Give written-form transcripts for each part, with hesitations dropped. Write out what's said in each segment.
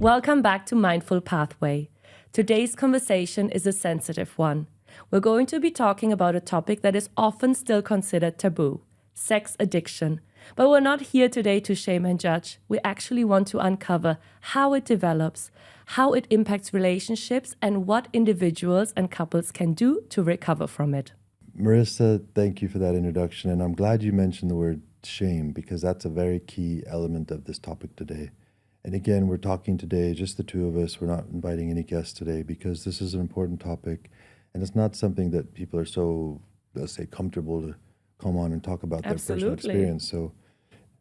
Welcome back to Mindful Pathway. Today's conversation is a sensitive one. We're going to be talking about a topic that is often still considered taboo, sex addiction. But we're not here today to shame and judge. We actually want to uncover how it develops, how it impacts relationships, and what individuals and couples can do to recover from it. Marissa, thank you for that introduction. And I'm glad you mentioned the word shame because that's a very key element of this topic today. And again, we're talking today, just the two of us. We're not inviting any guests today because this is an important topic. And it's not something that people are so, let's say, comfortable to come on and talk about their personal experience. So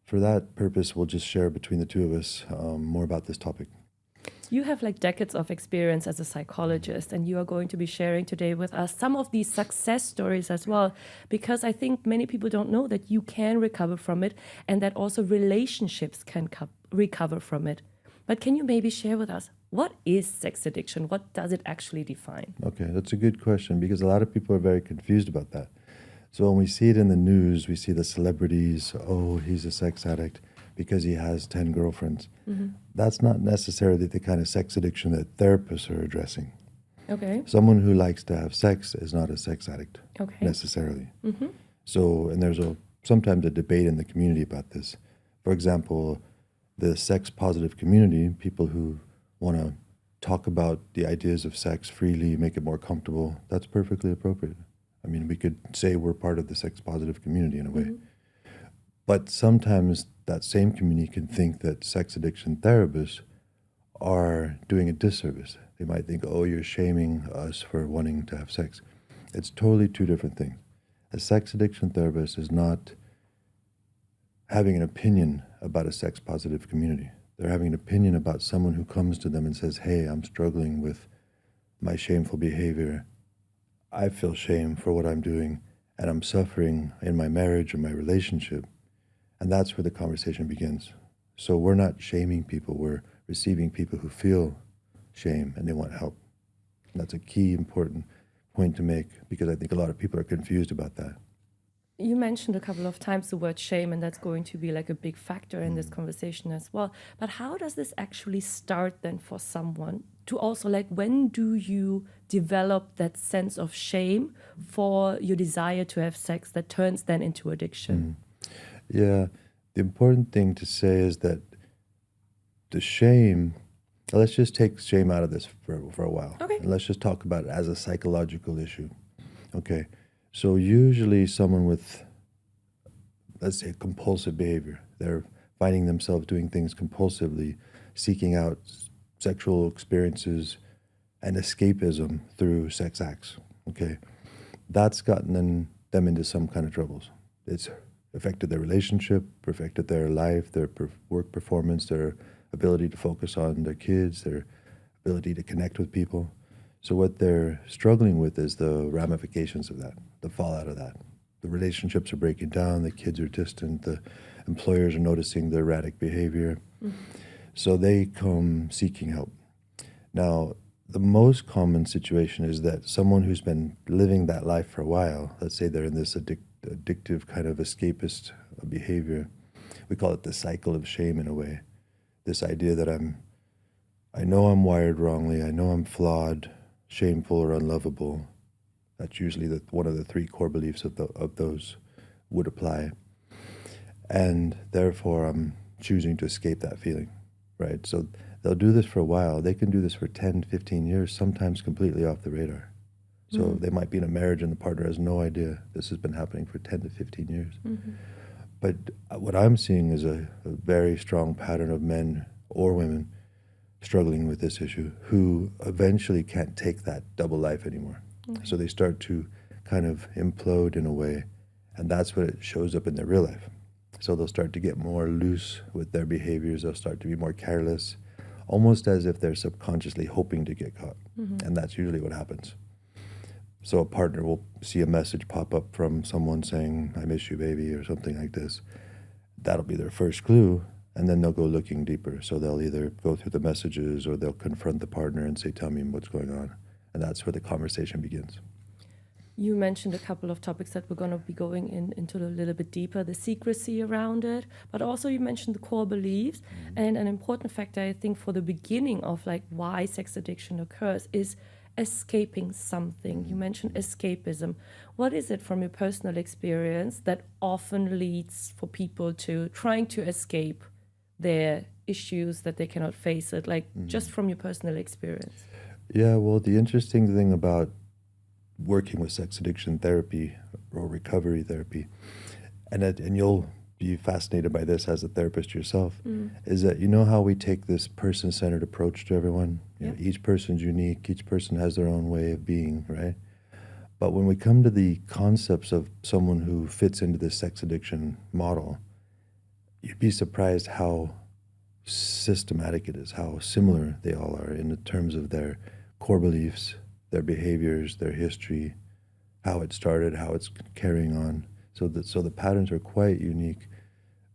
for that purpose, we'll just share between the two of us more about this topic. You have decades of experience as a psychologist, and you are going to be sharing today with us some of these success stories as well, because I think many people don't know that you can recover from it and that also relationships can recover from it. But can you maybe share with us, what is sex addiction? What does it actually define? Okay, that's a good question because a lot of people are very confused about that. So when we see it in the news, we see the celebrities, oh, he's a sex addict because he has 10 girlfriends. Mm-hmm. That's not necessarily the kind of sex addiction that therapists are addressing. Okay. Someone who likes to have sex is not a sex addict necessarily. Mm-hmm. So, and there's sometimes a debate in the community about this. For example, the sex positive community, people who want to talk about the ideas of sex freely, make it more comfortable, that's perfectly appropriate. I mean, we could say we're part of the sex positive community in a way. Mm-hmm. But sometimes that same community can think that sex addiction therapists are doing a disservice. They might think, oh, you're shaming us for wanting to have sex. It's totally two different things. A sex addiction therapist is not having an opinion about a sex positive community. They're having an opinion about someone who comes to them and says, hey, I'm struggling with my shameful behavior. I feel shame for what I'm doing, and I'm suffering in my marriage or my relationship. And that's where the conversation begins. So we're not shaming people, we're receiving people who feel shame and they want help. And that's a key important point to make because I think a lot of people are confused about that. You mentioned a couple of times the word shame, and that's going to be a big factor in this conversation as well. But how does this actually start then for someone to also when do you develop that sense of shame for your desire to have sex that turns then into addiction? Yeah, the important thing to say is that the shame, let's just take shame out of this for a while. Okay. And let's just talk about it as a psychological issue. Okay. So usually someone with, let's say, compulsive behavior, they're finding themselves doing things compulsively, seeking out sexual experiences and escapism through sex acts, okay? That's gotten them into some kind of troubles. It's affected their relationship, affected their life, their work performance, their ability to focus on their kids, their ability to connect with people. So what they're struggling with is the ramifications of that, the fallout of that. The relationships are breaking down, the kids are distant, the employers are noticing the erratic behavior. Mm-hmm. So they come seeking help. Now, the most common situation is that someone who's been living that life for a while, let's say they're in this addictive kind of escapist behavior, we call it the cycle of shame in a way. This idea that I know I'm wired wrongly, I know I'm flawed, shameful or unlovable. That's usually one of the three core beliefs of those would apply. And therefore, I'm choosing to escape that feeling, right? So they'll do this for a while. They can do this for 10, 15 years, sometimes completely off the radar. So they might be in a marriage and the partner has no idea this has been happening for 10 to 15 years. Mm-hmm. But what I'm seeing is a very strong pattern of men or women struggling with this issue who eventually can't take that double life anymore. Okay. So they start to kind of implode in a way, and that's what it shows up in their real life. So they'll start to get more loose with their behaviors. They'll start to be more careless, almost as if they're subconsciously hoping to get caught. Mm-hmm. And that's usually what happens. So a partner will see a message pop up from someone saying, I miss you, baby, or something like this. That'll be their first clue, and then they'll go looking deeper. So they'll either go through the messages or they'll confront the partner and say, tell me what's going on. And that's where the conversation begins. You mentioned a couple of topics that we're going to be going into a little bit deeper, the secrecy around it, but also you mentioned the core beliefs. And an important factor, I think, for the beginning of like why sex addiction occurs is escaping something. You mentioned escapism. What is it from your personal experience that often leads for people to trying to escape their issues that they cannot face it, like just from your personal experience? Yeah, well, the interesting thing about working with sex addiction therapy or recovery therapy, and you'll be fascinated by this as a therapist yourself, is that you know how we take this person-centered approach to everyone? You know, each person's unique, each person has their own way of being, right? But when we come to the concepts of someone who fits into this sex addiction model, you'd be surprised how systematic it is, how similar they all are in the terms of their core beliefs, their behaviors, their history, how it started, how it's carrying on. So the patterns are quite unique.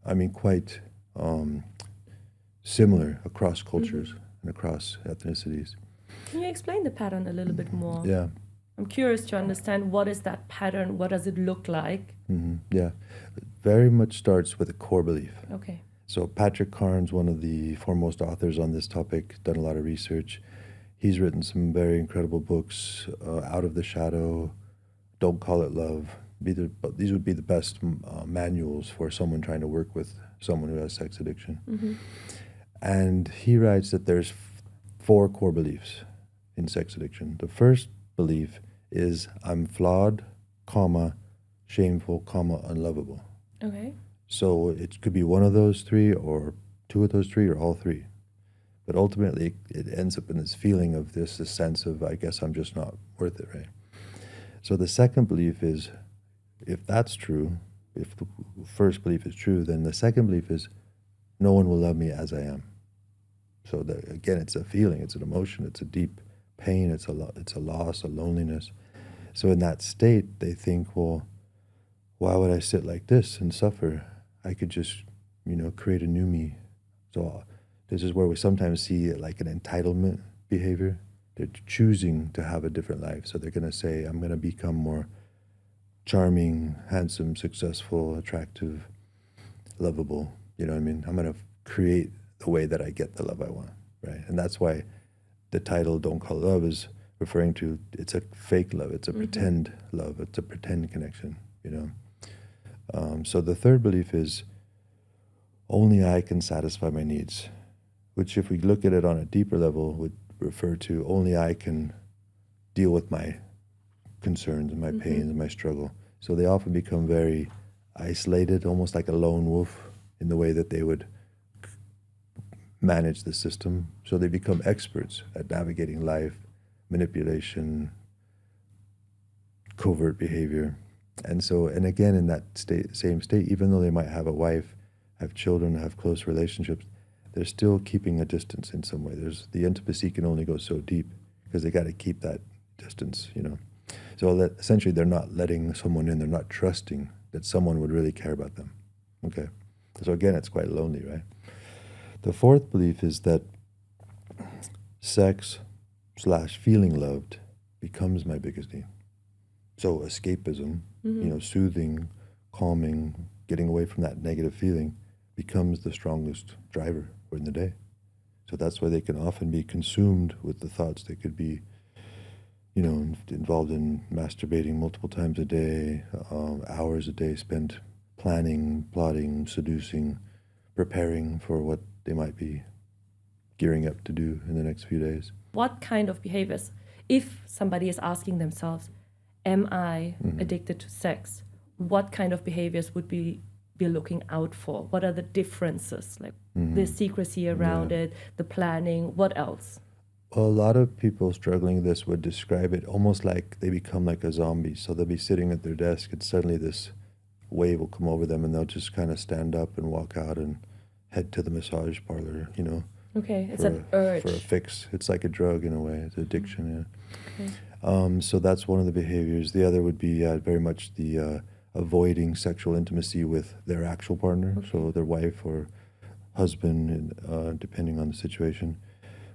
I mean, quite similar across cultures and across ethnicities. Can you explain the pattern a little bit more? Yeah. I'm curious to understand what is that pattern, what does it look like? Yeah. It very much starts with a core belief. Okay. So Patrick Carnes, one of the foremost authors on this topic, done a lot of research. He's written some very incredible books, Out of the Shadow, Don't Call It Love. These would be the best manuals for someone trying to work with someone who has sex addiction. And he writes that there's 4 core beliefs in sex addiction. The first belief is I'm flawed, comma, shameful, comma, unlovable. Okay. So it could be one of those 3 or 2 of those 3 or all 3. But ultimately it ends up in this feeling of this sense of, I guess I'm just not worth it, right? So the second belief is, if that's true, if the first belief is true, then the second belief is no one will love me as I am. So again, it's a feeling, it's an emotion, it's a deep pain, it's a loss, a loneliness. So in that state, they think, well, why would I sit like this and suffer? I could just, create a new me. So this is where we sometimes see like an entitlement behavior. They're choosing to have a different life. So they're going to say, I'm going to become more charming, handsome, successful, attractive, lovable. You know what I mean? I'm going to create the way that I get the love I want, right? And that's why the title Don't Call It Love is referring to, it's a fake love. It's a pretend love. It's a pretend connection, So the third belief is only I can satisfy my needs, which if we look at it on a deeper level would refer to only I can deal with my concerns and my pains and my struggle. So they often become very isolated, almost like a lone wolf in the way that they would manage the system. So they become experts at navigating life, manipulation, covert behavior. And again, in that same state, even though they might have a wife, have children, have close relationships, they're still keeping a distance in some way. The intimacy can only go so deep because they got to keep that distance, So that essentially they're not letting someone in, they're not trusting that someone would really care about them. Okay. So again, it's quite lonely, right? The fourth belief is that sex/feeling loved becomes my biggest need. So escapism, soothing, calming, getting away from that negative feeling becomes the strongest driver in the day. So that's why they can often be consumed with the thoughts. They could be, involved in masturbating multiple times a day, hours a day spent planning, plotting, seducing, preparing for what they might be gearing up to do in the next few days. What kind of behaviors, if somebody is asking themselves, am I addicted to sex? What kind of behaviors would be looking out for? What are the differences? Like the secrecy around it, the planning, what else? Well, a lot of people struggling with this would describe it almost like they become like a zombie. So they'll be sitting at their desk and suddenly this wave will come over them and they'll just kind of stand up and walk out and head to the massage parlor, Okay, it's an urge. For a fix. It's like a drug in a way. It's addiction, Okay. So that's one of the behaviors. The other would be very much the avoiding sexual intimacy with their actual partner, so their wife or husband, depending on the situation.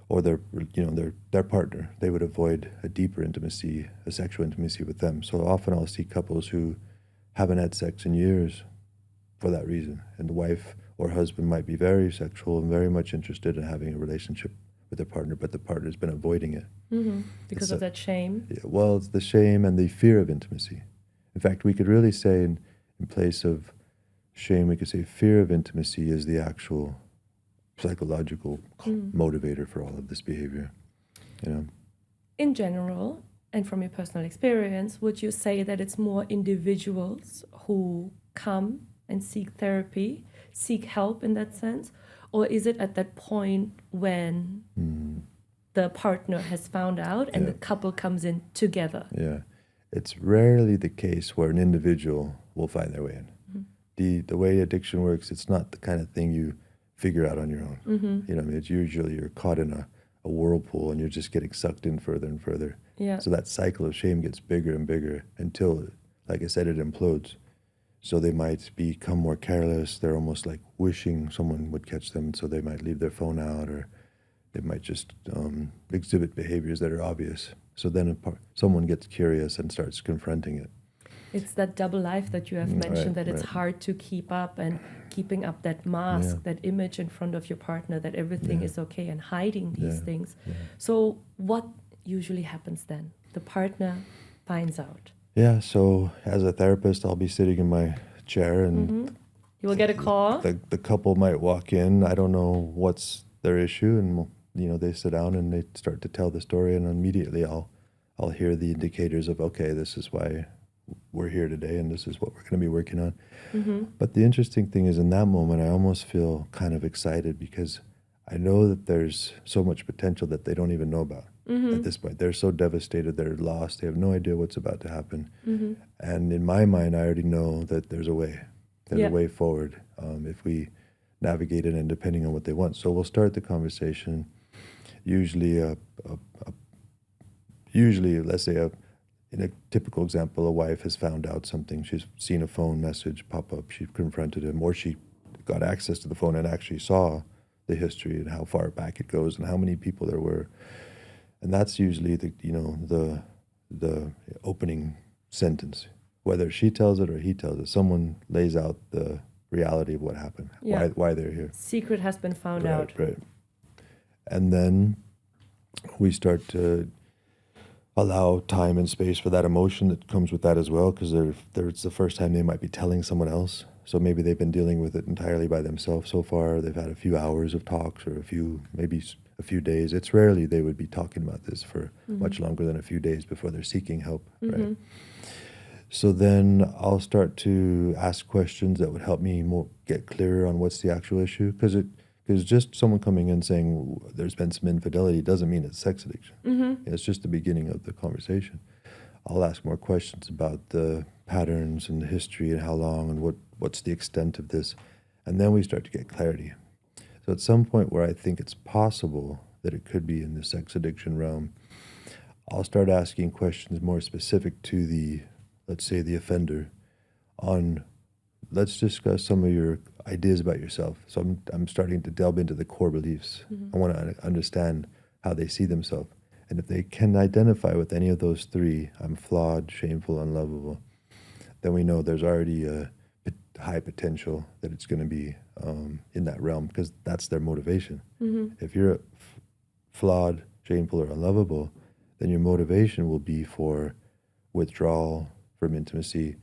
or their partner. They would avoid a deeper intimacy, a sexual intimacy with them. So often I'll see couples who haven't had sex in years for that reason. And the wife or husband might be very sexual and very much interested in having a relationship with their partner, but the partner's been avoiding it. Because of that shame? Yeah, well, it's the shame and the fear of intimacy. In fact, we could really say in place of shame, we could say fear of intimacy is the actual psychological motivator for all of this behavior. In general, and from your personal experience, would you say that it's more individuals who come and seek therapy, seek help in that sense? Or is it at that point when the partner has found out and the couple comes in together? Yeah. It's rarely the case where an individual will find their way in. The way addiction works, it's not the kind of thing you figure out on your own. It's usually you're caught in a whirlpool and you're just getting sucked in further and further. Yeah. So that cycle of shame gets bigger and bigger until, like I said, it implodes. So they might become more careless. They're almost like wishing someone would catch them. So they might leave their phone out, or they might just exhibit behaviors that are obvious. So then someone gets curious and starts confronting it. It's that double life that you have mentioned, that it's hard to keep up, and keeping up that mask, that image in front of your partner that everything is okay, and hiding these things. Yeah. So what usually happens then? The partner finds out. Yeah, so as a therapist, I'll be sitting in my chair and you will get a call. The couple might walk in. I don't know what's their issue, and they sit down and they start to tell the story, and immediately I'll hear the indicators of, okay, this is why we're here today, and this is what we're going to be working on. But the interesting thing is, in that moment, I almost feel kind of excited because I know that there's so much potential that they don't even know about. At this point, they're so devastated, they're lost, they have no idea what's about to happen. And in my mind, I already know that there's a way. There's a way forward if we navigate it, and depending on what they want. So we'll start the conversation. Usually, let's say in a typical example, a wife has found out something. She's seen a phone message pop up. She confronted him, or she got access to the phone and actually saw the history and how far back it goes and how many people there were. And that's usually the opening sentence. Whether she tells it or he tells it, someone lays out the reality of what happened, why they're here. Secret has been found out. Right. And then we start to allow time and space for that emotion that comes with that as well, because it's the first time they might be telling someone else. So maybe they've been dealing with it entirely by themselves so far. They've had a few hours of talks, or maybe a few days. It's rarely they would be talking about this for much longer than a few days before they're seeking help, right? So then I'll start to ask questions that would help me get clearer on what's the actual issue, because just someone coming in saying there's been some infidelity doesn't mean it's sex addiction. It's just the beginning of the conversation. I'll ask more questions about the patterns and the history and how long and what's the extent of this. And then we start to get clarity. So at some point where I think it's possible that it could be in the sex addiction realm, I'll start asking questions more specific to let's say the offender, on let's discuss some of your ideas about yourself. So I'm starting to delve into the core beliefs. I want to understand how they see themselves. And if they can identify with any of those three, I'm flawed, shameful, unlovable, then we know there's already a high potential that it's going to be in that realm, because that's their motivation. If you're flawed, shameful, or unlovable, then your motivation will be for withdrawal from intimacy,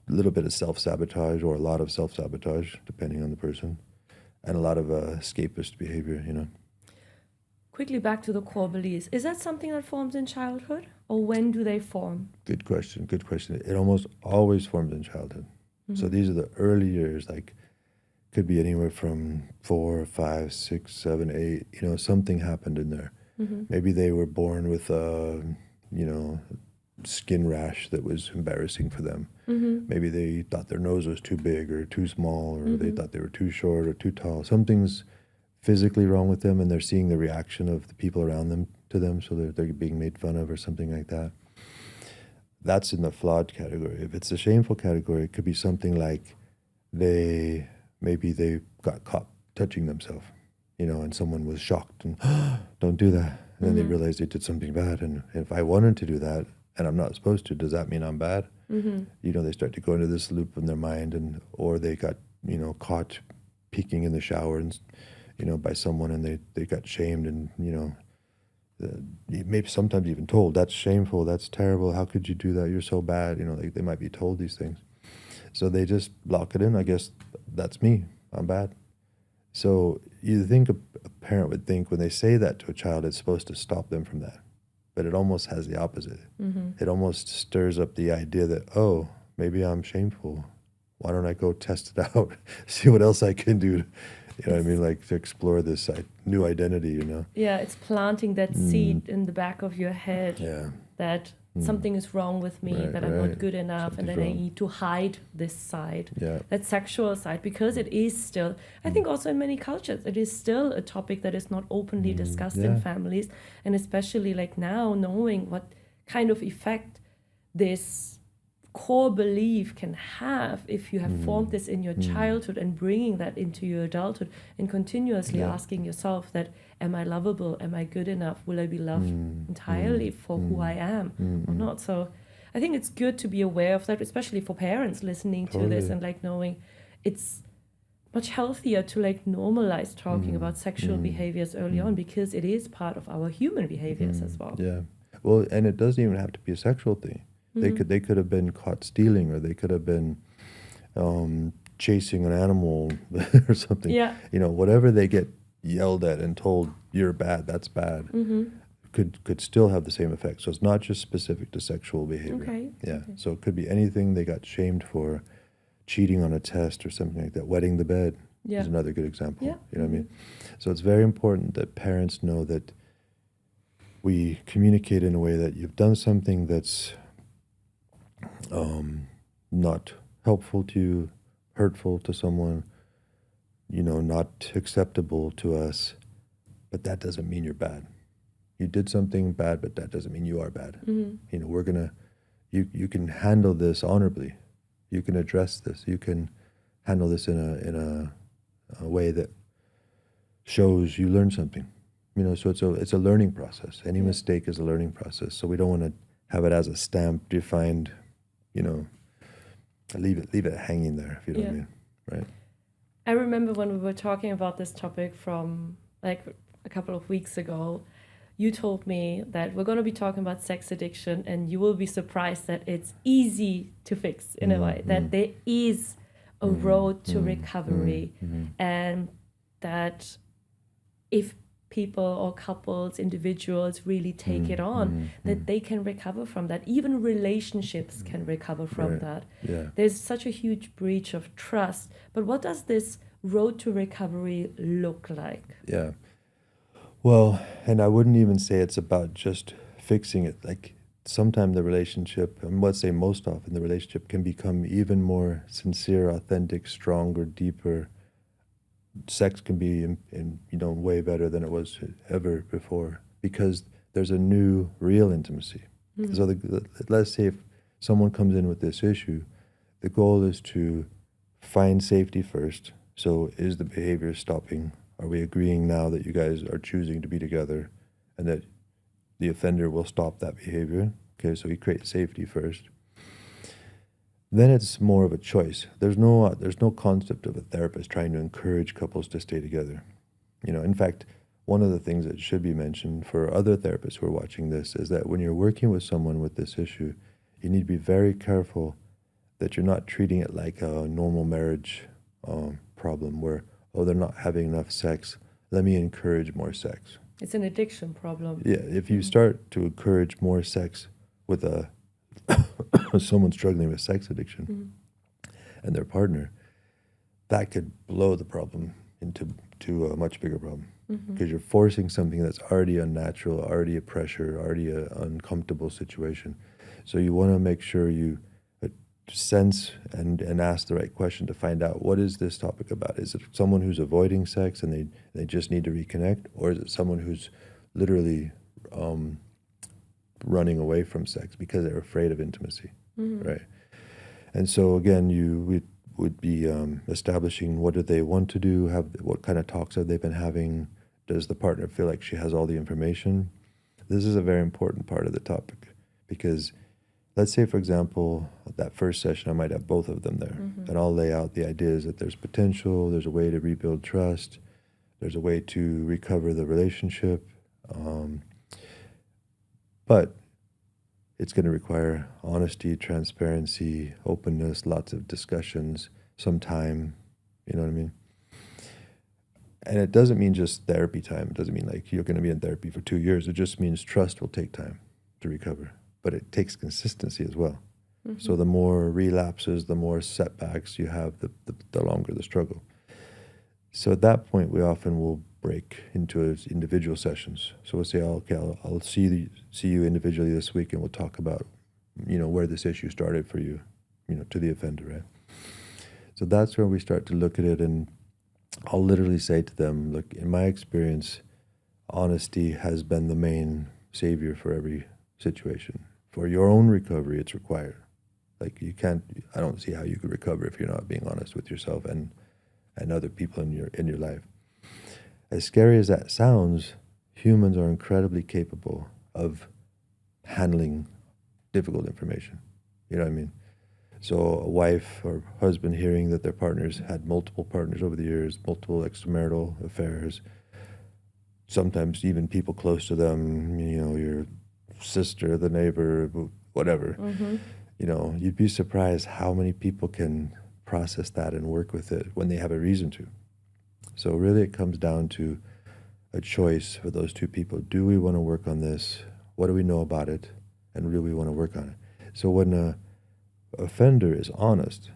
a little bit of self-sabotage, or a lot of self-sabotage, depending on the person, and a lot of escapist behavior, Quickly back to the core beliefs. Is that something that forms in childhood, or when do they form? Good question. It almost always forms in childhood. So these are the early years, like could be anywhere from 4, 5, 6, 7, 8, something happened in there. Maybe they were born with skin rash that was embarrassing for them. Maybe they thought their nose was too big or too small, or they thought they were too short or too tall. Something's physically wrong with them, and they're seeing the reaction of the people around them to them, so they're being made fun of or something like that. That's in the flawed category. If it's a shameful category, it could be something like maybe they got caught touching themselves. and someone was shocked and don't do that. And then they realized they did something bad. And if I wanted to do that and I'm not supposed to, does that mean I'm bad? They start to go into this loop in their mind, or they got, caught peeking in the shower and, by someone, and they got shamed and, maybe sometimes even told, that's shameful, that's terrible, how could you do that, you're so bad, they might be told these things. So they just lock it in. I guess that's me, I'm bad. So you think a parent would think when they say that to a child, it's supposed to stop them from that. But it almost has the opposite. It almost stirs up the idea that, oh, maybe I'm shameful. Why don't I go test it out, see what else I can do, like to explore this new identity, Yeah, it's planting that seed in the back of your head that something is wrong with me, that I'm not good enough, and that I need to hide this side, that sexual side, because it is still, I think also in many cultures, it is still a topic that is not openly discussed in families, and especially like now, knowing what kind of effect this core belief can have if you have formed this in your childhood and bringing that into your adulthood and continuously asking yourself that, am I lovable? Am I good enough? Will I be loved entirely for who I am or not? So I think it's good to be aware of that, especially for parents listening to this and like knowing it's much healthier to like normalize talking about sexual behaviors early on, because it is part of our human behaviors as well. Yeah. Well, and it doesn't even have to be a sexual thing. They could have been caught stealing, or they could have been chasing an animal or something. Yeah. Whatever they get yelled at and told, you're bad, that's bad, could still have the same effect. So it's not just specific to sexual behavior. Okay. Yeah. Okay. So it could be anything they got shamed for, cheating on a test or something like that. Wetting the bed is another good example. Yeah. You know what I mean? So it's very important that parents know that we communicate in a way that you've done something that's not helpful to you, hurtful to someone, not acceptable to us, but that doesn't mean you're bad. You did something bad, but that doesn't mean you are bad. We're gonna, you can handle this honorably. You can address this. You can handle this in a way that shows you learned something. So it's a learning process. Any mistake is a learning process. So we don't want to have it as a stamp defined, leave it hanging there, if you know what I mean, right? I remember when we were talking about this topic from like a couple of weeks ago, you told me that we're going to be talking about sex addiction, and you will be surprised that it's easy to fix in a way, that there is a road to recovery, and that if people or couples, individuals really take it on, that they can recover from that. Even relationships can recover from that. Yeah. There's such a huge breach of trust. But what does this road to recovery look like? Yeah. Well, and I wouldn't even say it's about just fixing it. Like sometimes the relationship, and let's say most often the relationship can become even more sincere, authentic, stronger, deeper. Sex can be way better than it was ever before, because there's a new real intimacy. So let's say if someone comes in with this issue, the goal is to find safety first. So is the behavior stopping? Are we agreeing now that you guys are choosing to be together and that the offender will stop that behavior? Okay, so we create safety first. Then it's more of a choice. There's no concept of a therapist trying to encourage couples to stay together. In fact, one of the things that should be mentioned for other therapists who are watching this is that when you're working with someone with this issue, you need to be very careful that you're not treating it like a normal marriage problem where, they're not having enough sex, let me encourage more sex. It's an addiction problem. Yeah, if you start to encourage more sex with someone struggling with sex addiction and their partner, that could blow the problem into a much bigger problem, because you're forcing something that's already unnatural, already a pressure, already an uncomfortable situation. So you want to make sure you sense and ask the right question to find out, what is this topic about? Is it someone who's avoiding sex and they just need to reconnect, or is it someone who's literally running away from sex because they're afraid of intimacy, right? And so again, would be establishing what do they want to do, what kind of talks have they been having, does the partner feel like she has all the information? This is a very important part of the topic because let's say, for example, that first session, I might have both of them there, and I'll lay out the ideas that there's potential, there's a way to rebuild trust, there's a way to recover the relationship, but it's going to require honesty, transparency, openness, lots of discussions, some time, you know what I mean? And it doesn't mean just therapy time. It doesn't mean like you're going to be in therapy for 2 years. It just means trust will take time to recover. But it takes consistency as well. So the more relapses, the more setbacks you have, the longer the struggle. So at that point, we often will break into individual sessions. So we'll say, okay, I'll see you individually this week, and we'll talk about, where this issue started for you, to the offender, right? So that's where we start to look at it, and I'll literally say to them, look, in my experience, honesty has been the main savior for every situation. For your own recovery, it's required. Like I don't see how you could recover if you're not being honest with yourself and other people in your life. As scary as that sounds, humans are incredibly capable of handling difficult information. You know what I mean? So a wife or husband hearing that their partners had multiple partners over the years, multiple extramarital affairs, sometimes even people close to them, your sister, the neighbor, whatever, you'd be surprised how many people can process that and work with it when they have a reason to. So really it comes down to a choice for those two people. Do we want to work on this? What do we know about it? And do we want to work on it? So when a offender is honest,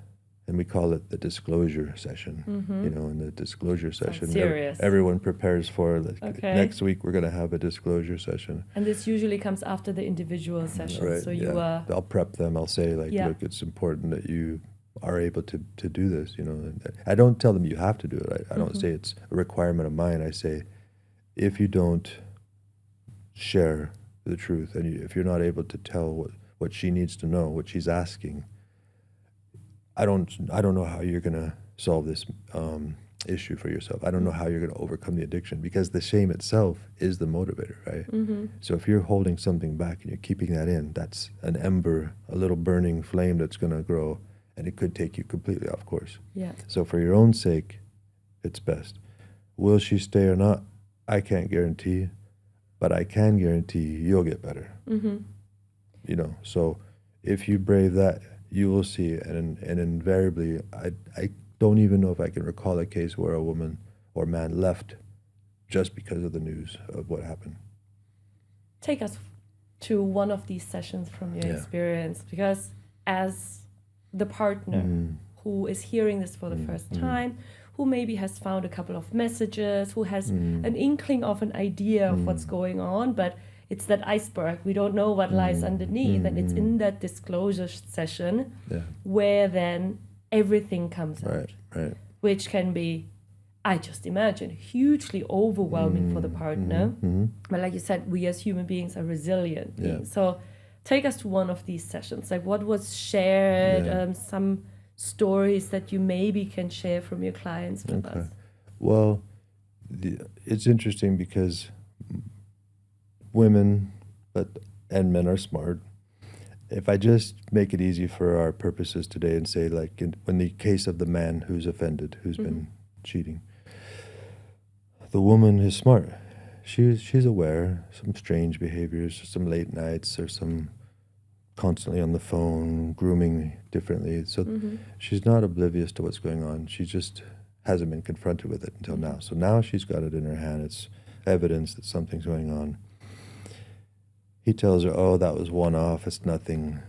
and we call it the disclosure session, in the disclosure session, everyone prepares for, next week we're going to have a disclosure session. And this usually comes after the individual session. Right, so I'll prep them. I'll say, look, it's important that you are able to do this, And I don't tell them you have to do it. I don't say it's a requirement of mine. I say, if you don't share the truth, and if you're not able to tell what she needs to know, what she's asking, I don't know how you're going to solve this issue for yourself. I don't know how you're going to overcome the addiction, because the shame itself is the motivator, right? So if you're holding something back and you're keeping that in, that's an ember, a little burning flame that's going to grow, and it could take you completely off course. Yeah. So for your own sake, it's best. Will she stay or not? I can't guarantee, but I can guarantee you'll get better. So if you brave that, you will see it, and invariably, I don't even know if I can recall a case where a woman or man left just because of the news of what happened. Take us to one of these sessions from your experience, because as the partner who is hearing this for the first time, who maybe has found a couple of messages, who has an inkling of an idea of what's going on, but it's that iceberg. We don't know what lies underneath. And it's in that disclosure session where then everything comes out. Right. Which can be, I just imagine, hugely overwhelming for the partner. But like you said, we as human beings are resilient beings. So take us to one of these sessions. Like, what was shared, some stories that you maybe can share from your clients with us. Well, it's interesting because women and men are smart. If I just make it easy for our purposes today and say, like, in the case of the man who's offended, who's been cheating, the woman is smart. She's aware, some strange behaviors, some late nights, or some constantly on the phone, grooming differently. So she's not oblivious to what's going on. She just hasn't been confronted with it until now. So now she's got it in her hand. It's evidence that something's going on. He tells her, oh, that was one off, it's nothing.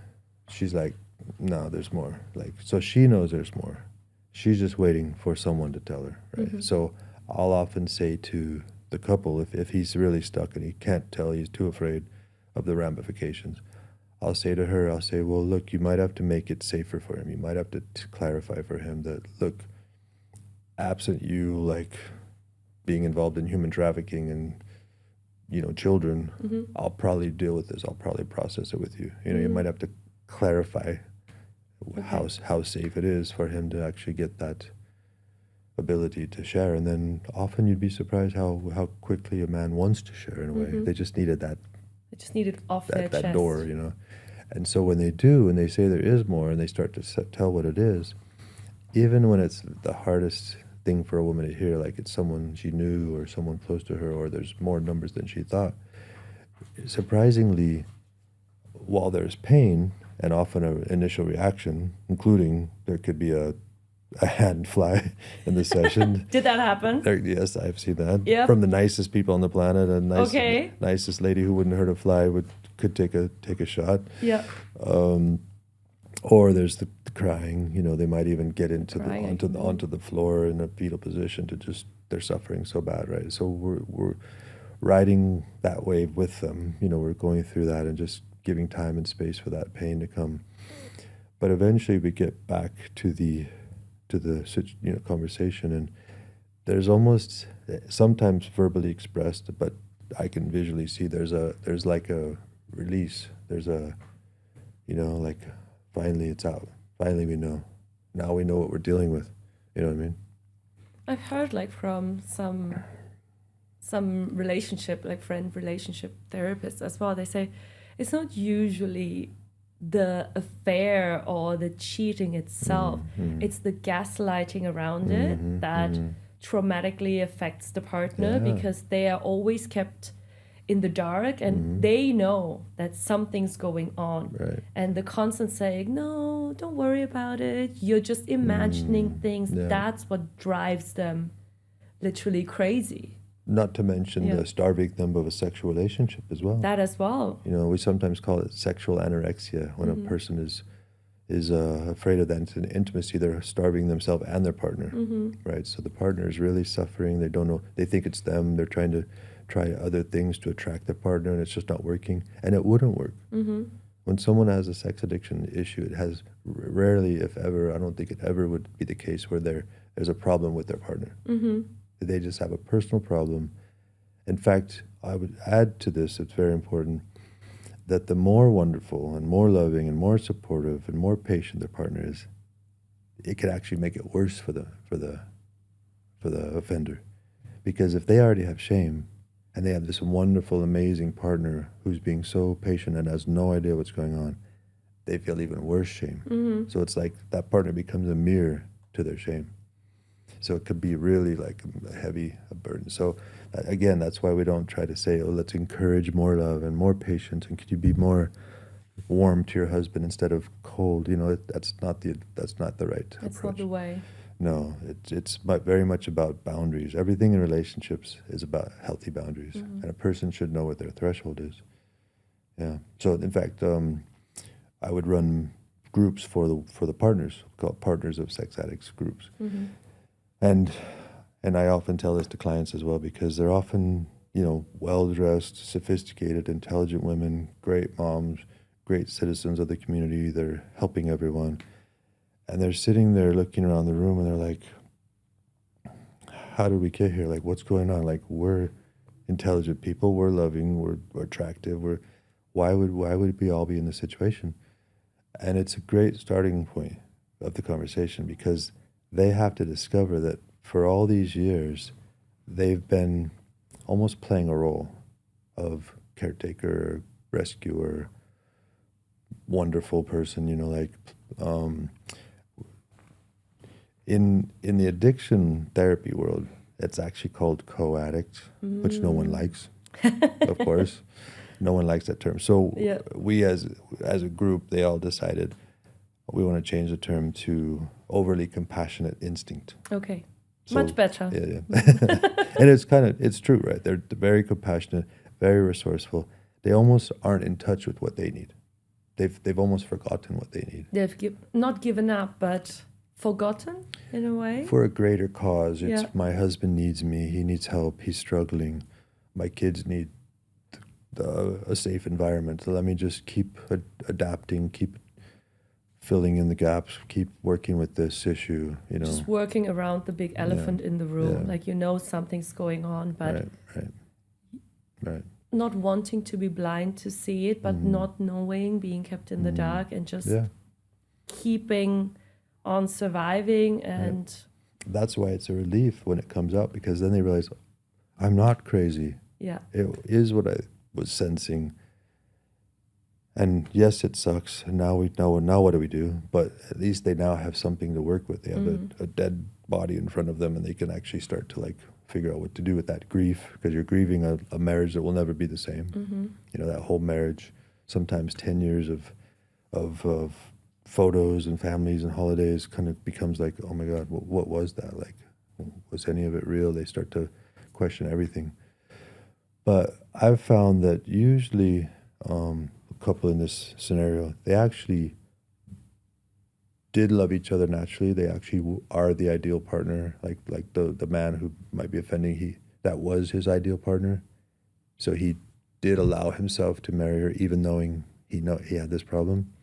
She's like, no, there's more. Like, so she knows there's more. She's just waiting for someone to tell her, right? So I'll often say to the couple, if he's really stuck and he can't tell, he's too afraid of the ramifications, I'll say to her, well, look, you might have to make it safer for him. You might have to clarify for him that, look, absent you, like, being involved in human trafficking and children, I'll probably deal with this. I'll probably process it with you. You might have to clarify how safe it is for him to actually get that ability to share. And then often you'd be surprised how quickly a man wants to share in a way. They just needed that. They just need it off their chest. That door, you know. And so when they do, and they say there is more, and they start to tell what it is, even when it's the hardest thing for a woman to hear, like it's someone she knew or someone close to her, or there's more numbers than she thought, surprisingly, while there's pain and often an initial reaction, including there could be a hand fly in the session. Did that happen? Yes, I've seen that. Yep. From the nicest people on the planet, nicest lady who wouldn't hurt a fly could take a shot. Yeah. Or there's the crying. You know, they might even get into Crying. onto the floor in a fetal position they're suffering so bad, right? So we're riding that wave with them. You know, we're going through that and just giving time and space for that pain to come. But eventually we get back to the conversation, and there's almost sometimes verbally expressed, but I can visually see there's like a release. There's a, you know, like finally it's out. Finally we know. Now we know what we're dealing with. You know what I mean? I've heard like from some relationship, like friend relationship therapists as well. They say it's not usually the affair or the cheating itself. It's the gaslighting around it that traumatically affects the partner, because they are always kept in the dark, and they know that something's going on. Right. And the constant saying, no, don't worry about it, you're just imagining things, that's what drives them literally crazy. Not to mention the starving them of a sexual relationship as well. That as well. You know, we sometimes call it sexual anorexia when a person is afraid of that intimacy. They're starving themselves and their partner, right? So the partner is really suffering. They don't know. They think it's them. They're trying to try other things to attract their partner, and it's just not working. And it wouldn't work. When someone has a sex addiction issue, it has rarely, if ever, I don't think it ever would be the case where there's a problem with their partner. They just have a personal problem. In fact, I would add to this, it's very important, that the more wonderful and more loving and more supportive and more patient their partner is, it could actually make it worse for the offender. Because if they already have shame and they have this wonderful, amazing partner who's being so patient and has no idea what's going on, they feel even worse shame. So it's like that partner becomes a mirror to their shame. So it could be really like a burden. So again, that's why we don't try to say, oh, let's encourage more love and more patience, and could you be more warm to your husband instead of cold? You know, that's not the right approach. That's not the way. No, it's very much about boundaries. Everything in relationships is about healthy boundaries, and a person should know what their threshold is. Yeah. So in fact, I would run groups for the partners, called Partners of Sex Addicts groups. And I often tell this to clients as well, because they're often, you know, well-dressed, sophisticated, intelligent women, great moms, great citizens of the community. They're helping everyone. And they're sitting there looking around the room, and they're like, how did we get here? Like, what's going on? Like, we're intelligent people, we're loving, we're attractive, why would we all be in this situation? And it's a great starting point of the conversation, because they have to discover that for all these years, they've been almost playing a role of caretaker, rescuer, wonderful person, you know, like in the addiction therapy world, it's actually called co-addict, which no one likes, of course. No one likes that term. So we as a group, they all decided we want to change the term to overly compassionate instinct. Okay. So, much better. Yeah. And it's true, right? They're very compassionate, very resourceful. They almost aren't in touch with what they need. They've almost forgotten what they need. They've not given up, but forgotten in a way. For a greater cause. It's my husband needs me. He needs help. He's struggling. My kids need a safe environment. So let me just keep adapting, keep filling in the gaps, keep working with this issue, you know. Just working around the big elephant in the room. Like, you know, something's going on, but right. Not wanting to be blind to see it, but not knowing, being kept in the dark, and just keeping on surviving and That's why it's a relief when it comes out, because then they realize, I'm not crazy. yeah. It is what I was sensing. And yes, it sucks. And now we know. Now what do we do? But at least they now have something to work with. They have a dead body in front of them, and they can actually start to like figure out what to do with that grief, because you're grieving a marriage that will never be the same. You know, that whole marriage, sometimes 10 years of photos and families and holidays kind of becomes like, oh my God, what was that? Like, was any of it real? They start to question everything. But I've found that usually a couple in this scenario, they actually did love each other naturally. They actually are the ideal partner. Like the man who might be offending, that was his ideal partner. So he did allow himself to marry her, even knowing he had this problem.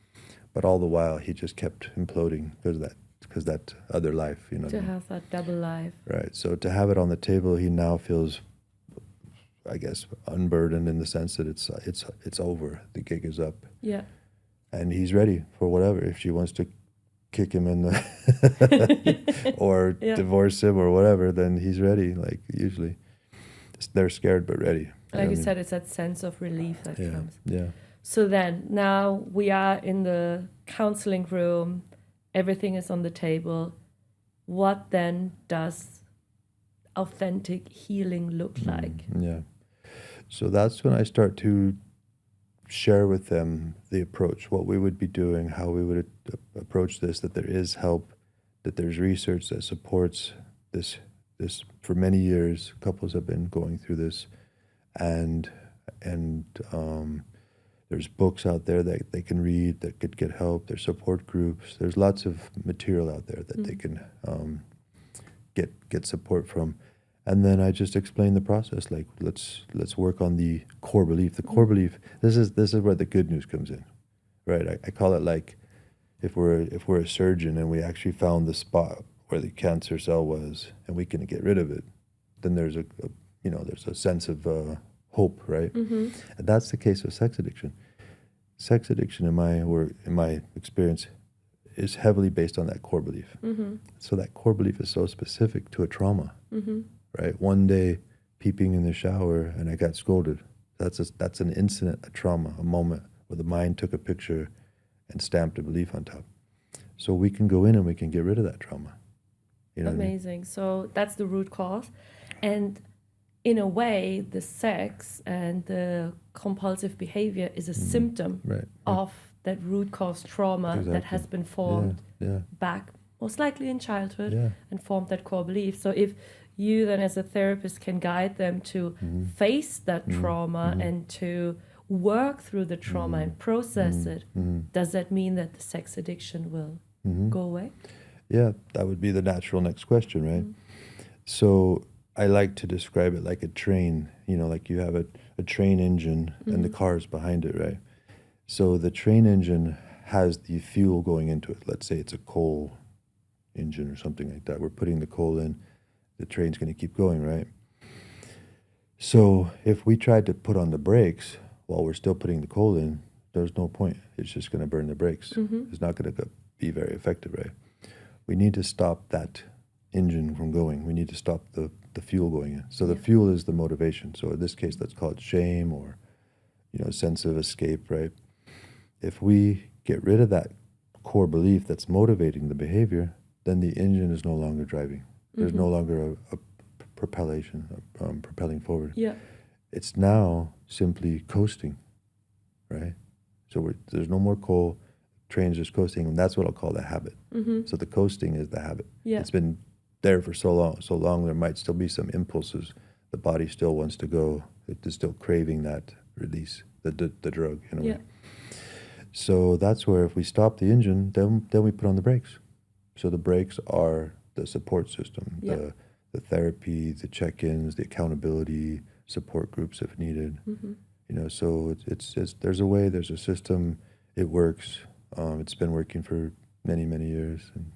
But all the while, he just kept imploding because that other life, you know. To have that double life. Right. So to have it on the table, he now feels, I guess, unburdened in the sense that it's over. The gig is up. Yeah. And he's ready for whatever. If she wants to kick him in the or divorce him or whatever, then he's ready. Like usually, they're scared but ready. Like you said, it's that sense of relief that comes. Yeah. So then, now we are in the counseling room, everything is on the table. What then does authentic healing look like? Yeah. So that's when I start to share with them the approach, what we would be doing, how we would approach this, that there is help, that there's research that supports this for many years. Couples have been going through this, and there's books out there that they can read that could get help. There's support groups. There's lots of material out there that they can get support from. And then I just explain the process. Like let's work on the core belief. The core belief. This is where the good news comes in, right? I call it like if we're a surgeon and we actually found the spot where the cancer cell was and we can get rid of it, then there's a sense of hope, right? And that's the case with sex addiction. Sex addiction, in my experience, is heavily based on that core belief. So that core belief is so specific to a trauma, right? One day, peeping in the shower, and I got scolded. That's an incident, a trauma, a moment where the mind took a picture and stamped a belief on top. So we can go in and we can get rid of that trauma. You know Amazing. what I mean? So that's the root cause. And in a way, the sex and the compulsive behavior is a symptom of that root cause trauma that has been formed back, most likely in childhood, and formed that core belief. So if you then as a therapist can guide them to face that trauma and to work through the trauma and process it, does that mean that the sex addiction will go away? Yeah, that would be the natural next question, right? So I like to describe it like a train, like you have a train engine and the cars behind it, right? So the train engine has the fuel going into it. Let's say it's a coal engine or something like that. We're putting the coal in, the train's going to keep going, right? So if we tried to put on the brakes while we're still putting the coal in, there's no point. It's just going to burn the brakes. It's not going to be very effective, right? We need to stop that engine from going. We need to stop the fuel going in. So the fuel is the motivation. So in this case, let's call it shame or, sense of escape, right? If we get rid of that core belief that's motivating the behavior, then the engine is no longer driving. There's no longer a propelling forward. Yeah. It's now simply coasting, right? So there's no more coal, train's just coasting, and that's what I'll call the habit. So the coasting is the habit. Yeah. It's been there for so long there might still be some impulses. The body still wants to go. It is still craving that release, the drug in a way. So that's where if we stop the engine, then we put on the brakes. So the brakes are the support system, the therapy, the check-ins, the accountability, support groups if needed. So it's there's a way, there's a system. It works. It's been working for many years, and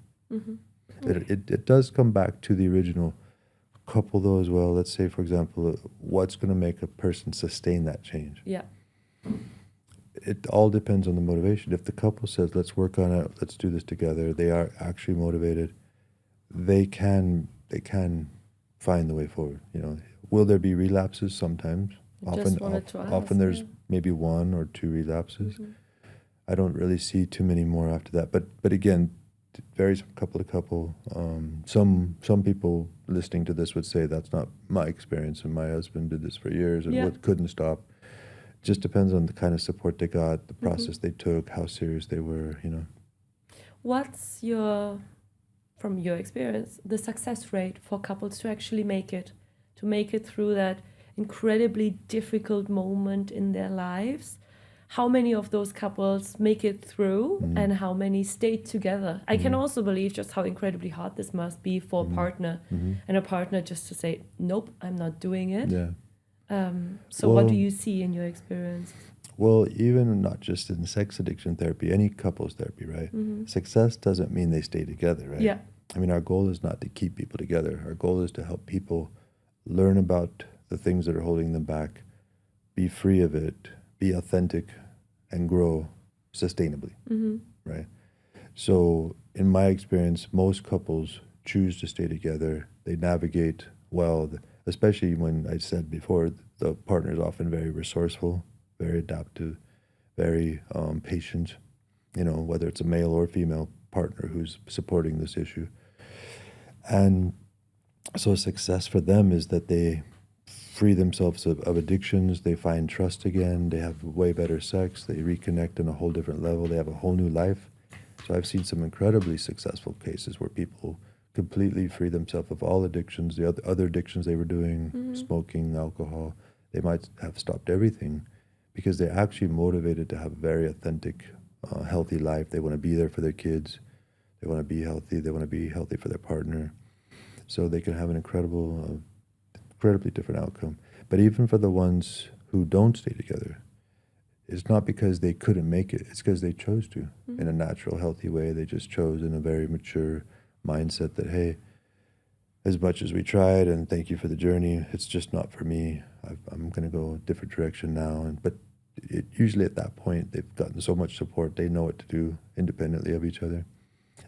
it does come back to the original couple though as well. Let's say, for example, what's going to make a person sustain that change? Yeah. it all depends on the motivation. If the couple says, let's work on it, let's do this together, they are actually motivated, they can find the way forward. You know, will there be relapses sometimes? Just wanted to ask, Often there's yeah. maybe 1 or 2 relapses. I don't really see too many more after that. But again, it varies from couple to couple. Some people listening to this would say that's not my experience, and my husband did this for years and Yeah. couldn't stop. Just depends on the kind of support they got, the process they took, how serious they were, you know. What's from your experience, the success rate for couples to actually make it through that incredibly difficult moment in their lives? How many of those couples make it through and how many stay together? I can also believe just how incredibly hard this must be for a partner and a partner just to say, nope, I'm not doing it. Yeah. So what do you see in your experience? Well, even not just in sex addiction therapy, any couples therapy, right? Success doesn't mean they stay together, right? Yeah. I mean, our goal is not to keep people together. Our goal is to help people learn about the things that are holding them back, be free of it, be authentic, and grow sustainably, right? So in my experience, most couples choose to stay together. They navigate well, especially when I said before, the partner is often very resourceful, very adaptive, very patient, you know, whether it's a male or female partner who's supporting this issue. And so success for them is that they free themselves of addictions, they find trust again, they have way better sex, they reconnect on a whole different level, they have a whole new life. So I've seen some incredibly successful cases where people completely free themselves of all addictions, the other addictions they were doing, smoking, alcohol. They might have stopped everything because they're actually motivated to have a very authentic, healthy life. They want to be there for their kids. They want to be healthy. They want to be healthy for their partner. So they can have an incredibly different outcome. But even for the ones who don't stay together, it's not because they couldn't make it. It's because they chose to in a natural, healthy way. They just chose in a very mature mindset that, hey, as much as we tried and thank you for the journey, it's just not for me. I'm going to go a different direction now. But usually at that point, they've gotten so much support. They know what to do independently of each other.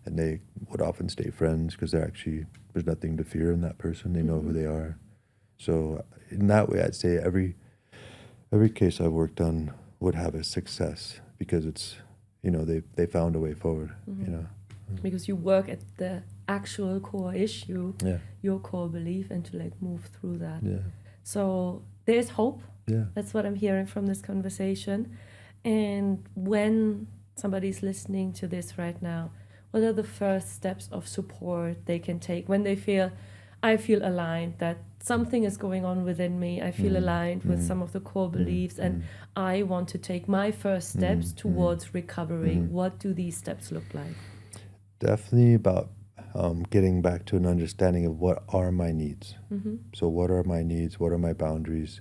And they would often stay friends because there's nothing to fear in that person. They know who they are. So in that way, I'd say every case I've worked on would have a success because it's, you know, they found a way forward, you know. Because you work at the actual core issue, Yeah. your core belief, and to like move through that. Yeah. So there's hope. Yeah. That's what I'm hearing from this conversation. And when somebody's listening to this right now, what are the first steps of support they can take when they I feel aligned that something is going on within me. I feel aligned with some of the core beliefs and I want to take my first steps towards recovery. What do these steps look like? Definitely about getting back to an understanding of what are my needs. So what are my needs? What are my boundaries?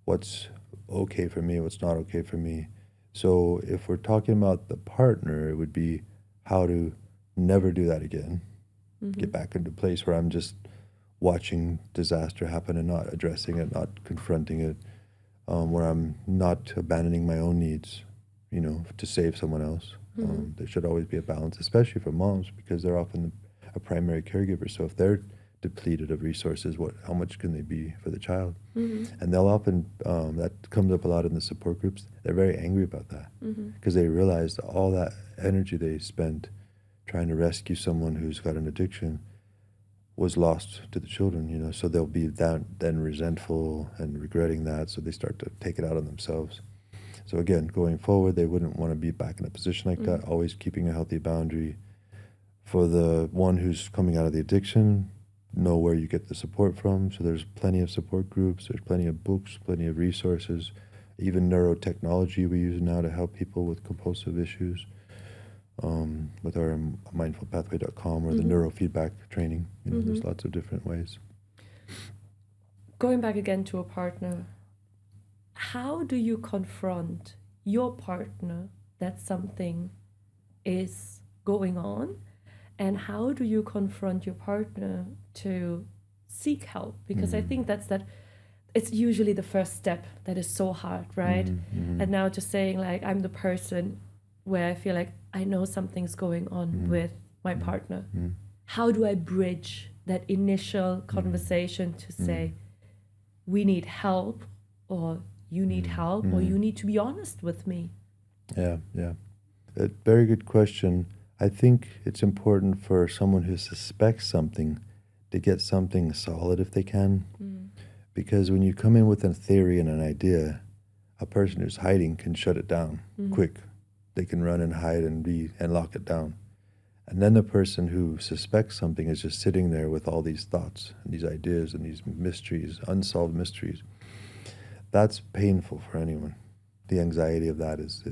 What's okay for me? What's not okay for me? So if we're talking about the partner, it would be how to never do that again. Get back into a place where I'm just watching disaster happen and not addressing it, not confronting it, where I'm not abandoning my own needs, you know, to save someone else. There should always be a balance, especially for moms, because they're often a primary caregiver. So if they're depleted of resources, how much can they be for the child? And they'll often, that comes up a lot in the support groups, they're very angry about that because they realize that all that energy they spent trying to rescue someone who's got an addiction was lost to the children, you know, so they'll be then resentful and regretting that, so they start to take it out on themselves. So again, going forward, they wouldn't want to be back in a position like that, always keeping a healthy boundary. For the one who's coming out of the addiction, know where you get the support from. So there's plenty of support groups, there's plenty of books, plenty of resources, even neurotechnology we use now to help people with compulsive issues. With our mindfulpathway.com or the neurofeedback training, you know, there's lots of different ways. Going back again to a partner, how do you confront your partner that something is going on? And how do you confront your partner to seek help? Because I think that's that it's usually the first step that is so hard, right? And now just saying like, I'm the person where I feel like I know something's going on with my partner. How do I bridge that initial conversation to say, we need help, or you need help, or you need to be honest with me? Yeah. A very good question. I think it's important for someone who suspects something to get something solid if they can. Because when you come in with a theory and an idea, a person who's hiding can shut it down quick. They can run and hide and lock it down. And then the person who suspects something is just sitting there with all these thoughts and these ideas and these mysteries, unsolved mysteries. That's painful for anyone. The anxiety of that is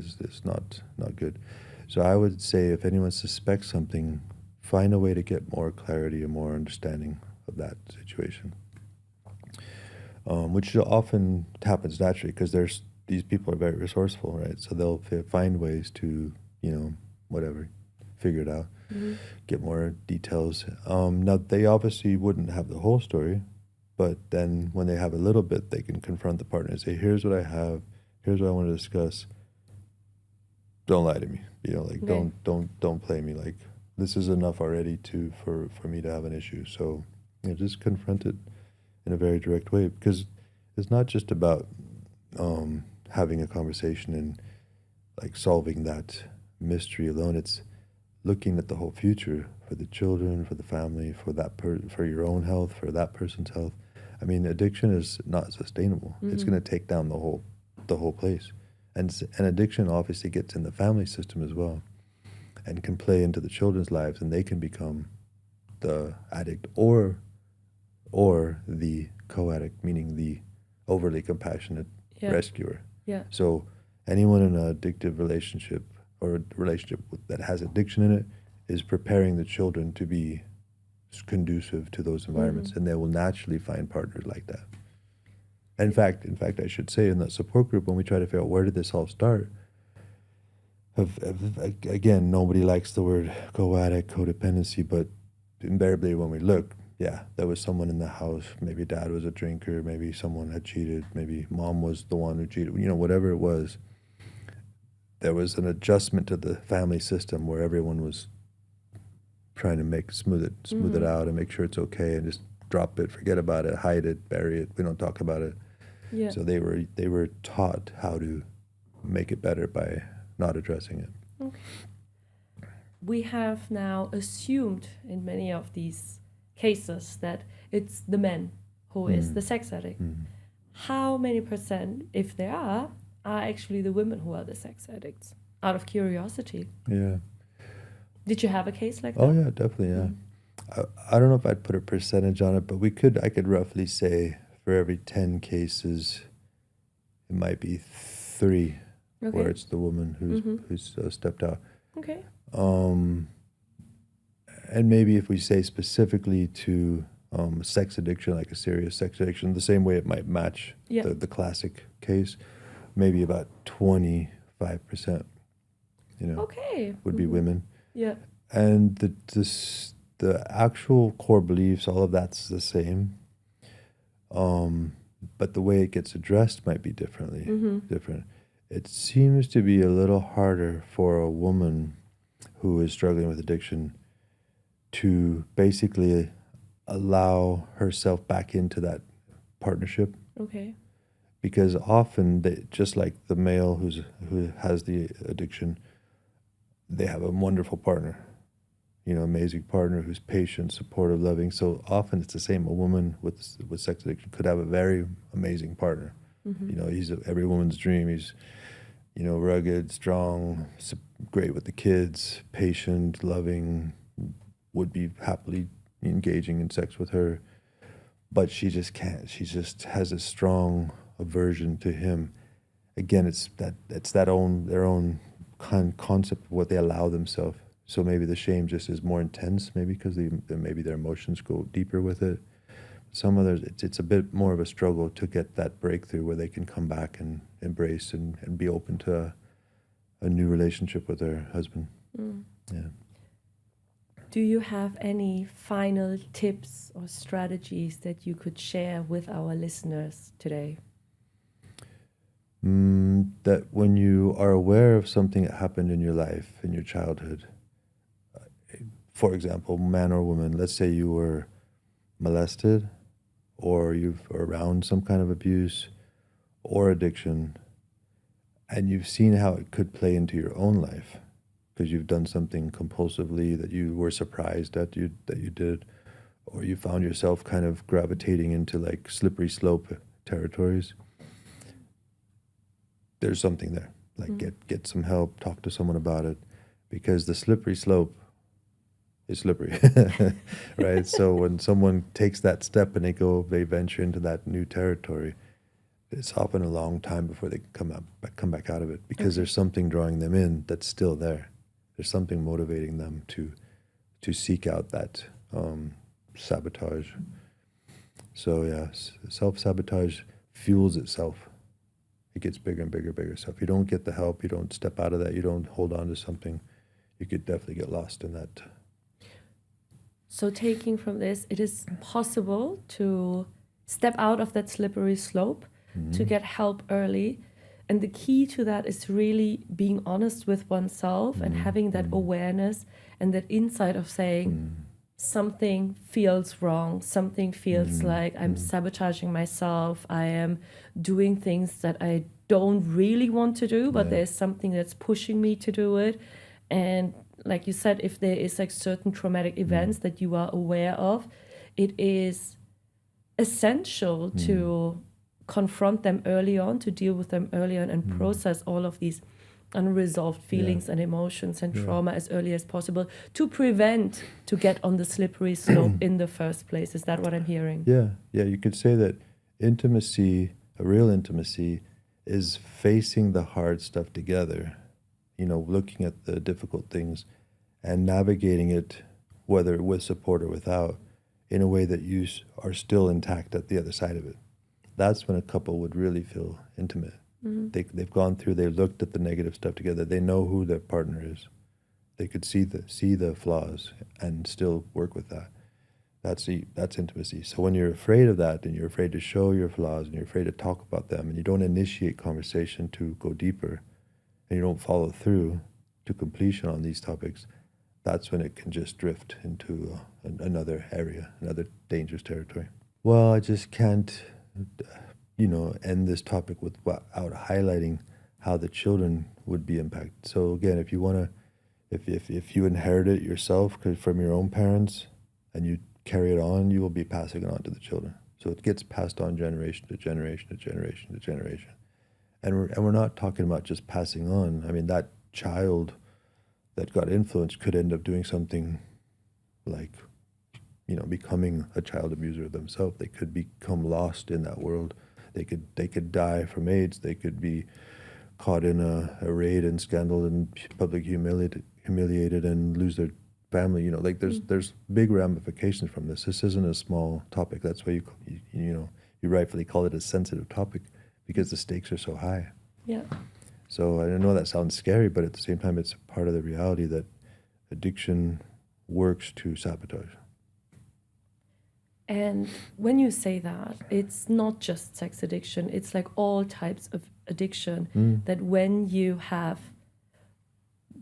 not good. So I would say if anyone suspects something, find a way to get more clarity and more understanding of that situation. Which often happens naturally because these people are very resourceful, right? So they'll find ways to, whatever, figure it out, get more details. Now, they obviously wouldn't have the whole story, but then when they have a little bit, they can confront the partner and say, here's what I have, here's what I want to discuss. Don't lie to me, Okay. don't play me. Like, this is enough already for me to have an issue. So, just confront it in a very direct way, because it's not just about having a conversation and like solving that mystery alone. It's looking at the whole future for the children, for the family, for for your own health, for that person's health. I mean, addiction is not sustainable. It's going to take down the whole place, and addiction obviously gets in the family system as well, and can play into the children's lives, and they can become the addict or the co-addict, meaning the overly compassionate rescuer. Yeah. So anyone in an addictive relationship or a relationship that has addiction in it is preparing the children to be conducive to those environments, and they will naturally find partners like that. In fact, I should say, in that support group, when we try to figure out where did this all start, again, nobody likes the word co-addict, codependency, but invariably when we look, yeah, there was someone in the house. Maybe dad was a drinker. Maybe someone had cheated. Maybe mom was the one who cheated. Whatever it was, there was an adjustment to the family system where everyone was trying to smooth it out and make sure it's okay, and just drop it, forget about it, hide it, bury it. We don't talk about it. Yeah. So they were taught how to make it better by not addressing it. Okay. We have now assumed in many of these cases that it's the man who is the sex addict. How many percent, if there are actually the women who are the sex addicts? Out of curiosity. Yeah. Did you have a case like that? Oh yeah, definitely. Yeah. I don't know if I'd put a percentage on it, but I could roughly say for every 10 cases, it might be 3 where it's the woman who's stepped out. Okay. And maybe if we say specifically to sex addiction, like a serious sex addiction, the same way it might match the classic case, maybe about 25%, would be women. Yeah. And the actual core beliefs, all of that's the same. But the way it gets addressed might be different. It seems to be a little harder for a woman who is struggling with addiction to basically allow herself back into that partnership. Okay. Because often, just like the male who has the addiction, they have a wonderful partner, amazing partner who's patient, supportive, loving. So often it's the same. A woman with sex addiction could have a very amazing partner. He's every woman's dream. He's, rugged, strong, great with the kids, patient, loving, would be happily engaging in sex with her. But she just can't. She just has a strong aversion to him. Again, it's their own concept of what they allow themselves. So maybe the shame just is more intense, maybe because maybe their emotions go deeper with it. Some others, it's a bit more of a struggle to get that breakthrough where they can come back and embrace and be open to a new relationship with their husband. Yeah. Do you have any final tips or strategies that you could share with our listeners today? That when you are aware of something that happened in your life, in your childhood, for example, man or woman, let's say you were molested or you've around some kind of abuse or addiction, and you've seen how it could play into your own life because you've done something compulsively that you were surprised that you did, or you found yourself kind of gravitating into like slippery slope territories. There's something there. Like get some help, talk to someone about it, because the slippery slope is slippery, right? So when someone takes that step and they venture into that new territory, it's often a long time before they come back out of it, because there's something drawing them in that's still there. There's something motivating them to seek out that sabotage. So yeah, self-sabotage fuels itself. It gets bigger and bigger and bigger. So if you don't get the help, you don't step out of that, you don't hold on to something, you could definitely get lost in that. So taking from this, it is possible to step out of that slippery slope, to get help early. And the key to that is really being honest with oneself and having that awareness and that insight of saying something feels wrong, something feels like I'm sabotaging myself, I am doing things that I don't really want to do, but there's something that's pushing me to do it. And like you said, if there is like certain traumatic events that you are aware of, it is essential to confront them early on, to deal with them early on, and process all of these unresolved feelings and emotions and trauma as early as possible to prevent to get on the slippery slope in the first place. Is that what I'm hearing? Yeah, you could say that intimacy, a real intimacy, is facing the hard stuff together, looking at the difficult things and navigating it, whether with support or without, in a way that you are still intact at the other side of it. That's when a couple would really feel intimate. They've gone through, they looked at the negative stuff together. They know who their partner is. They could see the flaws and still work with that. That's intimacy. So when you're afraid of that and you're afraid to show your flaws and you're afraid to talk about them and you don't initiate conversation to go deeper and you don't follow through to completion on these topics, that's when it can just drift into another area, another dangerous territory. Well, I just can't end this topic without highlighting how the children would be impacted. So again, if you want to, if you inherit it yourself from your own parents and you carry it on, you will be passing it on to the children. So it gets passed on generation to generation to generation to generation. And we're not talking about just passing on. I mean, that child that got influenced could end up doing something like, becoming a child abuser themselves. They could become lost in that world. They could die from AIDS. They could be caught in a raid and scandal and public humiliated and lose their family. There's big ramifications from this. This isn't a small topic. That's why you rightfully call it a sensitive topic, because the stakes are so high. Yeah. So I know that sounds scary, but at the same time, it's part of the reality that addiction works to sabotage. And when you say that, it's not just sex addiction, it's like all types of addiction, that when you have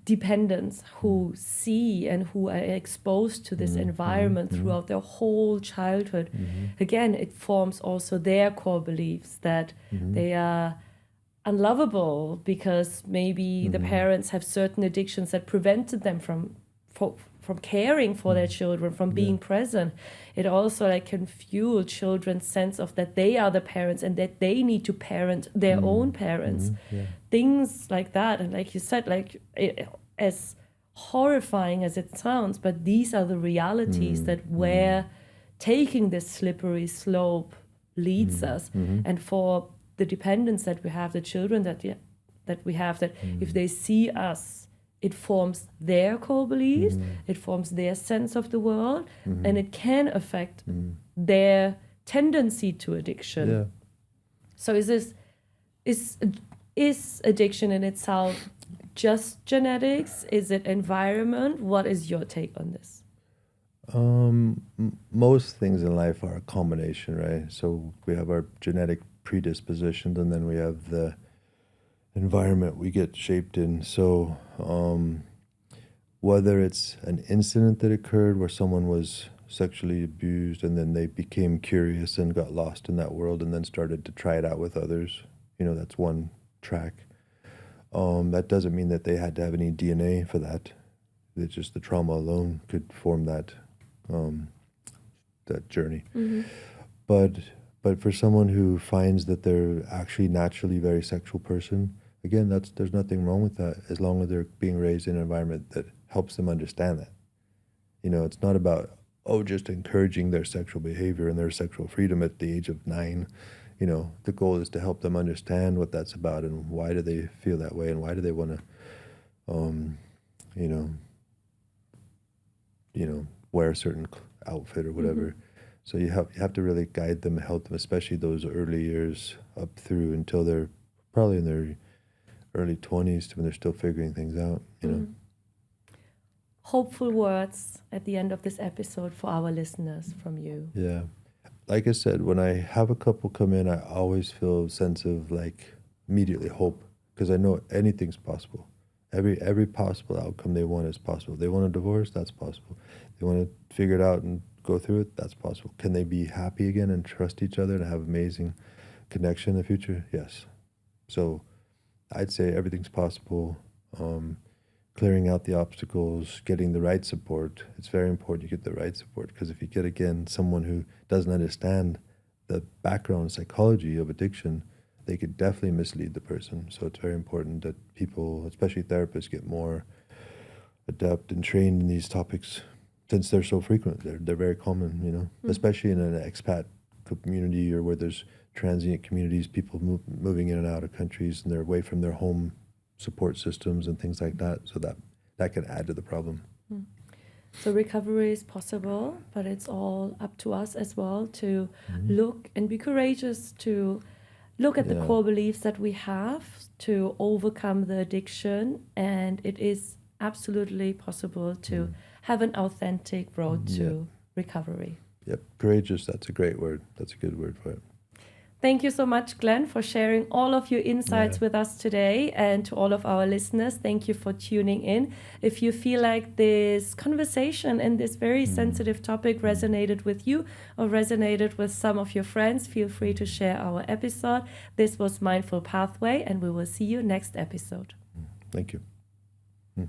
dependents who see and who are exposed to this environment throughout their whole childhood, again, it forms also their core beliefs that they are unlovable because maybe the parents have certain addictions that prevented them from caring for their children, from being present. It also can fuel children's sense of that they are the parents and that they need to parent their own parents. Things like that. And like you said, as horrifying as it sounds, but these are the realities that where taking this slippery slope leads us. And for the dependents that we have, the children that we have, that if they see us, it forms their core beliefs, it forms their sense of the world, and it can affect their tendency to addiction. Yeah. So is addiction in itself just genetics? Is it environment? What is your take on this? Most things in life are a combination, right? So we have our genetic predispositions, and then we have the environment we get shaped in. So whether it's an incident that occurred where someone was sexually abused and then they became curious and got lost in that world and then started to try it out with others, that's one track. That doesn't mean that they had to have any DNA for that. It's just the trauma alone could form that journey. Mm-hmm. But for someone who finds that they're actually naturally a very sexual person, again, there's nothing wrong with that as long as they're being raised in an environment that helps them understand that. It's not about just encouraging their sexual behavior and their sexual freedom at the age of 9. The goal is to help them understand what that's about and why do they feel that way and why do they want to, wear a certain outfit or whatever. Mm-hmm. So you have to really guide them, help them, especially those early years up through until they're probably in their early 20s when they're still figuring things out. Mm-hmm. Hopeful words at the end of this episode for our listeners from you. Yeah. Like I said, when I have a couple come in, I always feel a sense of immediately hope because I know anything's possible. Every possible outcome they want is possible. They want a divorce, that's possible. They want to figure it out and go through it, that's possible. Can they be happy again and trust each other and have amazing connection in the future? Yes. So I'd say everything's possible. Clearing out the obstacles, getting the right support. It's very important you get the right support because if you get, again, someone who doesn't understand the background psychology of addiction, they could definitely mislead the person. So it's very important that people, especially therapists, get more adept and trained in these topics since they're so frequent. They're very common, especially in an expat community or where there's transient communities, people moving in and out of countries and they're away from their home support systems and things like that. So that can add to the problem. So recovery is possible, but it's all up to us as well to look and be courageous to look at the core beliefs that we have to overcome the addiction. And it is absolutely possible to have an authentic road to recovery. Yep. Courageous. That's a great word. That's a good word for it. Thank you so much, Glenn, for sharing all of your insights with us today. And to all of our listeners, thank you for tuning in. If you feel like this conversation and this very sensitive topic resonated with you or resonated with some of your friends, feel free to share our episode. This was Mindful Pathway, and we will see you next episode. Thank you.